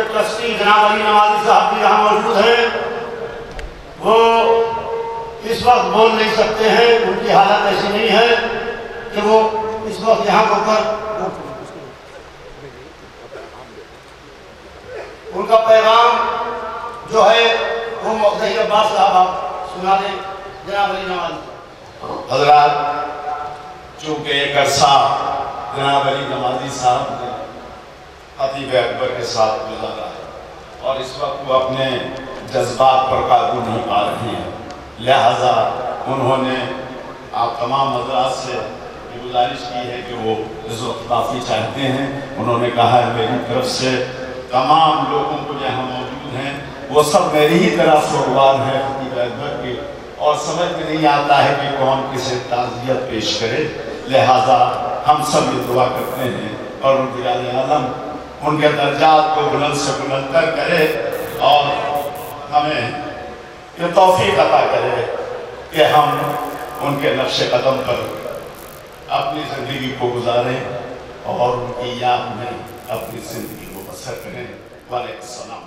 کے ٹرسٹی جناب علی نمازی صاحب بھی یہاں موجود ہیں. وہ اس وقت بول نہیں سکتے ہیں، ان کی حالت ایسی نہیں ہے کہ وہ اس وقت یہاں کو کر ان کا پیغام جو ہے وہ مقتدی عباس صاحب آپ سنا دیں. جناب علی نمازی. حضرات، چونکہ ایک عرصہ جناب علی نمازی صاحب نے خطیب اکبر کے ساتھ گزارا ہے اور اس وقت وہ اپنے جذبات پر قابو نہیں پا رہے ہیں، لہذا انہوں نے آپ تمام حضرات سے یہ گزارش کی ہے کہ وہ اس وقت معافی چاہتے ہیں. انہوں نے کہا ہے میری طرف سے تمام لوگوں کو یہاں موجود ہیں وہ سب میری ہی طرح سوگوار ہیں خطیب اکبر کے، اور سمجھ میں نہیں آتا ہے کہ کون کسے تعزیت پیش کرے، لہذا ہم سب یہ دعا کرتے ہیں اور رب العالمین ان کے درجات کو بلند سے بلندر کرے اور ہمیں یہ توفیق عطا کرے کہ ہم ان کے نقش قدم پر اپنی زندگی کو گزاریں اور ان کی یاد میں اپنی زندگی کو بسر کریں. وعلیکم السلام.